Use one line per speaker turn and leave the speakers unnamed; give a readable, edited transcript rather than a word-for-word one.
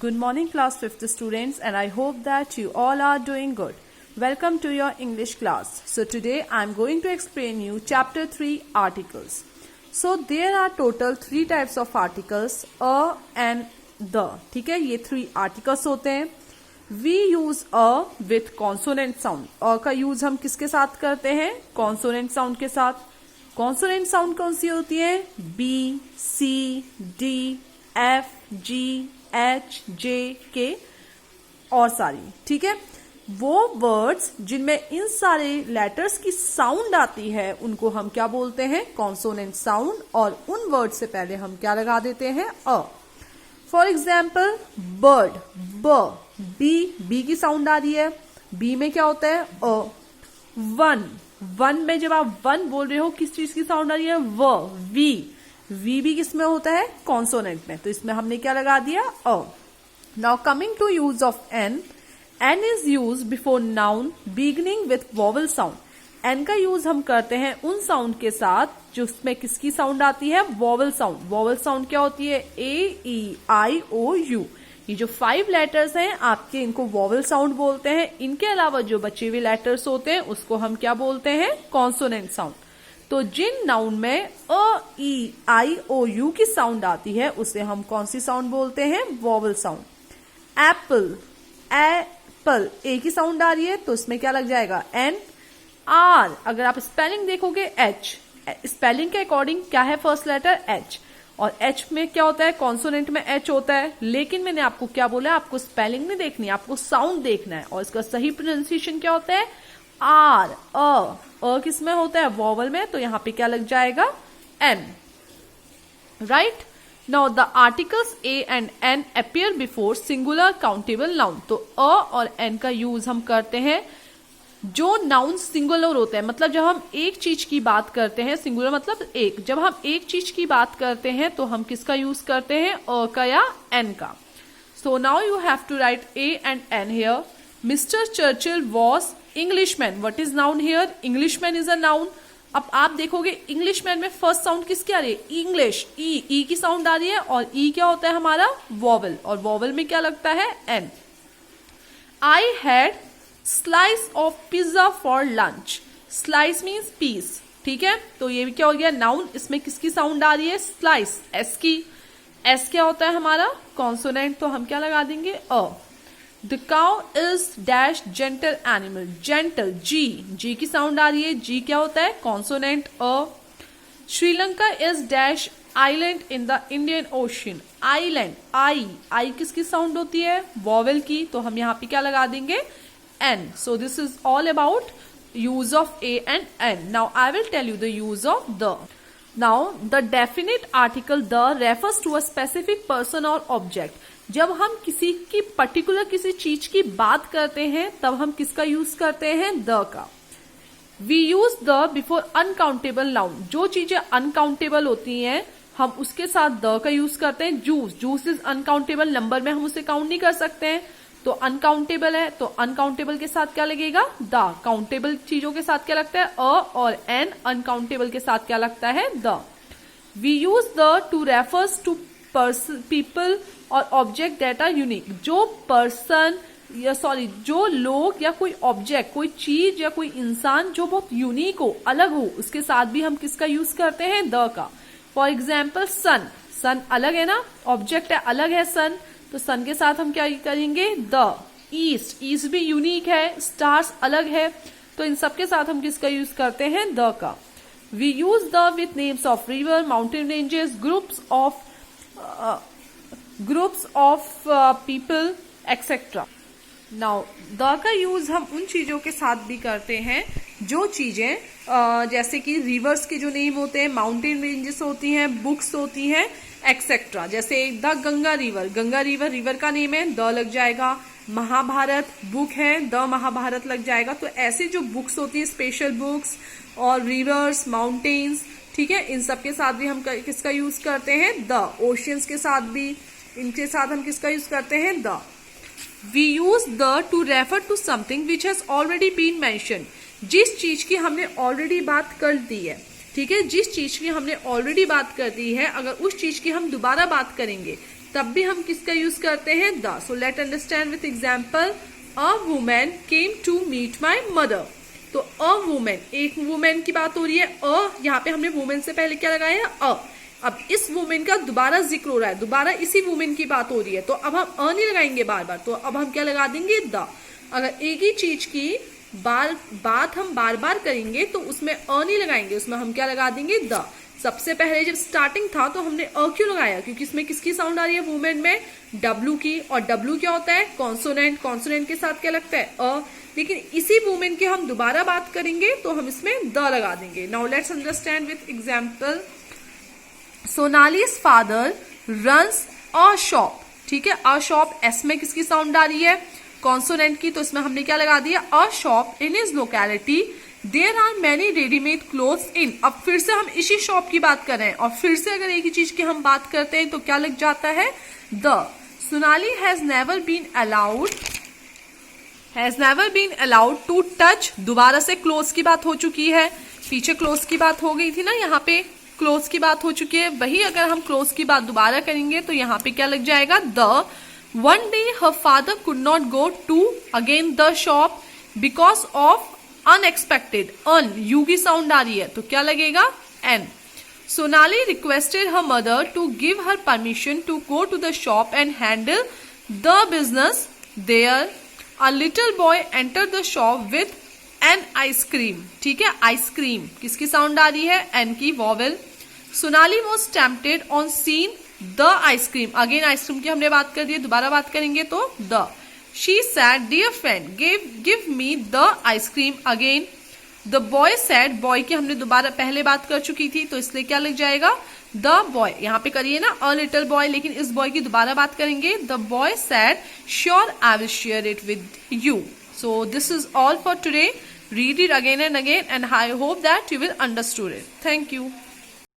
Good morning class 5th students, and I hope that you all are doing good. Welcome to your English class. So today I am going to explain you chapter 3 articles. So there are total 3 types of articles, a and the. ठीक है, ये 3 articles होते हैं. We use a with consonant sound. a का use हम किसके साथ करते हैं? consonant sound के साथ. consonant sound कौन सी होती है? B, C, D, F, G, H, J, K और सारी. ठीक है, वो वर्ड्स जिनमें इन सारे लेटर्स की साउंड आती है उनको हम क्या बोलते हैं? Consonant sound. और उन वर्ड से पहले हम क्या लगा देते हैं? अ. फॉर एग्जाम्पल बर्ड, ब. बी की साउंड आ रही है. बी में क्या होता है? अ. वन में जब आप वन बोल रहे हो किस चीज की साउंड आ रही है? व. वी भी किस में होता है? कॉन्सोनेंट में. तो इसमें हमने क्या लगा दिया? A. Now coming to use of an. An is use before noun beginning with vowel sound. An का यूज हम करते हैं उन साउंड के साथ जिसमें किसकी साउंड आती है? Vowel sound. वॉवल साउंड क्या होती है? ए, ई, आई, ओ, यू. ये जो 5 लेटर्स हैं आपके, इनको वॉवल साउंड बोलते हैं. इनके अलावा जो बचे हुए लेटर्स होते हैं उसको हम क्या बोलते हैं? Consonant sound. तो जिन नाउन में अ, ई, आई, ओ, यू की साउंड आती है उसे हम कौन सी साउंड बोलते हैं? Vowel sound. एप्पल, एप्पल, ए की साउंड आ रही है तो इसमें क्या लग जाएगा? एन. आर, अगर आप स्पेलिंग देखोगे एच. स्पेलिंग के अकॉर्डिंग क्या है? First letter h. और एच में क्या होता है? कॉन्सोनेंट में एच होता है. लेकिन मैंने आपको क्या बोला? आपको स्पेलिंग नहीं देखनी, आपको साउंड देखना है. और इसका सही प्रोनाउंसिएशन क्या होता है? आर. अ किस में होता है? वॉवल में. तो यहां पे क्या लग जाएगा? An. Right. Now the articles a and an appear before singular countable noun. तो अ और एन का यूज हम करते हैं जो नाउन सिंगुलर होते हैं. मतलब जब हम एक चीज की बात करते हैं, सिंगुलर मतलब एक, जब हम एक चीज की बात करते हैं तो हम किसका यूज करते हैं? अ का या एन का. So now you have to write a and an here. Mister Churchill was Englishman. What is noun here? Englishman is a noun. अब आप देखोगे इंग्लिशमैन में फर्स्ट साउंड किसकी आ रही है? इंग्लिश. ई की साउंड आ रही है. और ई क्या होता है हमारा? वॉवल. और वॉवल में क्या लगता है? An. I had slice of pizza for lunch. Slice means piece. ठीक है, तो ये भी क्या हो गया? नाउन. इसमें किसकी साउंड आ रही है? स्लाइस, एस की. एस क्या होता है हमारा? कॉन्सोनेंट. तो हम क्या लगा देंगे? A. The cow is dash gentle animal. Gentle, G की साउंड आ रही है. जी क्या होता है? Consonant. A. Sri Lanka is dash island in the Indian ocean. Island, I किसकी साउंड होती है? वॉवेल की. तो हम यहाँ पे क्या लगा देंगे? N. So this is all about use of A and N. Now I will tell you the use of the. Now the definite article the refers to a specific person or object. जब हम किसी की particular किसी चीज की बात करते हैं तब हम किसका यूज करते हैं? the का. We use the before uncountable noun. जो चीजें अनकाउंटेबल होती हैं हम उसके साथ the का यूज करते हैं. Juice is uncountable. नंबर में हम उसे काउंट नहीं कर सकते हैं तो अनकाउंटेबल है. तो अनकाउंटेबल के साथ क्या लगेगा? द. काउंटेबल चीजों के साथ क्या लगता है? अ. और एन. अनकाउंटेबल के साथ क्या लगता है? The. We use the to refers to people और ऑब्जेक्ट दैट आर यूनिक. जो पर्सन जो लोग या कोई ऑब्जेक्ट, कोई चीज या कोई इंसान जो बहुत यूनिक हो, अलग हो, उसके साथ भी हम किसका यूज करते हैं? द का. फॉर एग्जाम्पल सन अलग है ना, ऑब्जेक्ट है, अलग है सन. तो सन के साथ हम क्या करेंगे? द. ईस्ट भी यूनिक है, स्टार्स अलग है. तो इन सब के साथ हम किसका यूज करते हैं? द का. We use the with names of river, mountain ranges, groups of people etcetera. Now the का यूज हम उन चीजों के साथ भी करते हैं जो चीजें जैसे कि रिवर्स के जो नेम होते हैं, माउंटेन रेंजेस होती हैं, बुक्स होती हैं एक्सेट्रा. जैसे द गंगा रिवर का नेम है, द लग जाएगा. महाभारत बुक है, द महाभारत लग जाएगा. तो ऐसे जो बुक्स होती हैं, स्पेशल बुक्स और रिवर्स, माउंटेन्स, ठीक है, इन सब के साथ भी हम किसका यूज करते हैं? द. ओशियंस के साथ भी, इनके साथ हम किसका यूज करते हैं? The. We use the to refer to something which has already been mentioned. जिस चीज की हमने ऑलरेडी बात कर दी है, ठीक है, जिस चीज की हमने ऑलरेडी बात कर दी है, अगर उस चीज की हम दोबारा बात करेंगे तब भी हम किसका यूज करते हैं, the. So let understand with example, a women came to meet my mother. तो अ वुमेन, एक वुमेन की बात हो रही है, यहाँ पे हमने वुमेन से पहले क्या लगाया है, अ। अब इस वुमेन का दोबारा जिक्र हो रहा है, दोबारा इसी वुमेन की बात हो रही है, तो अब हम अ नहीं लगाएंगे बार बार, तो अब हम क्या लगा देंगे, द। अगर एक ही चीज की बात हम बार बार करेंगे तो उसमें अ नहीं लगाएंगे, उसमें हम क्या लगा देंगे, द। सबसे पहले जब स्टार्टिंग था तो हमने अ क्यों लगाया, क्योंकि इसमें किसकी साउंड आ रही है वुमेन में, डब्ल्यू की, और डब्ल्यू क्या होता है, कॉन्सोनेंट, कॉन्सोनेंट के साथ क्या लगता है, अ। लेकिन इसी वुमेन की हम दोबारा बात करेंगे तो हम इसमें द लगा देंगे। Now let's understand with example, Sonali's father runs a shop. ठीक है, अ शॉप, एस में किसकी साउंड आ रही है, कॉन्सोनेंट की, तो इसमें हमने क्या लगा दिया, a shop in his locality there are many readymade clothes in. अब फिर से हम इसी शॉप की बात कर रहे हैं और फिर से अगर एक ही चीज की हम बात करते हैं तो क्या लग जाता है, the. Sonali has never been allowed to touch, दोबारा से क्लोथ्स की बात हो चुकी है, पीछे क्लोथ्स की बात हो गई थी ना, यहाँ पे क्लोथ्स की बात हो चुकी है, वही अगर हम क्लोथ्स की बात दोबारा करेंगे तो यहाँ पे क्या लग जाएगा, the. One day her father could not go to again the shop because of unexpected, un, u की साउंड आ रही है तो क्या लगेगा, an. Sonali requested her mother to give her permission to go to the shop and handle the business there. A little boy enter the shop with an ice cream. ठीक है, ice cream किसकी साउंड आ रही है, एन की, vowel. Sonali was tempted on seen the ice cream, again ice cream की हमने बात कर दी है, दोबारा बात करेंगे तो the. She said, "Dear friend, give me the ice cream again." The boy said, boy की हमने दोबारा पहले बात कर चुकी थी तो इसलिए क्या लग जाएगा, the boy। यहाँ पे करिए ना a little boy, लेकिन इस boy की दोबारा बात करेंगे, the boy said, "Sure, I will share it with you." So this is all for today. Read it again and again, and I hope that you will understood it. Thank you.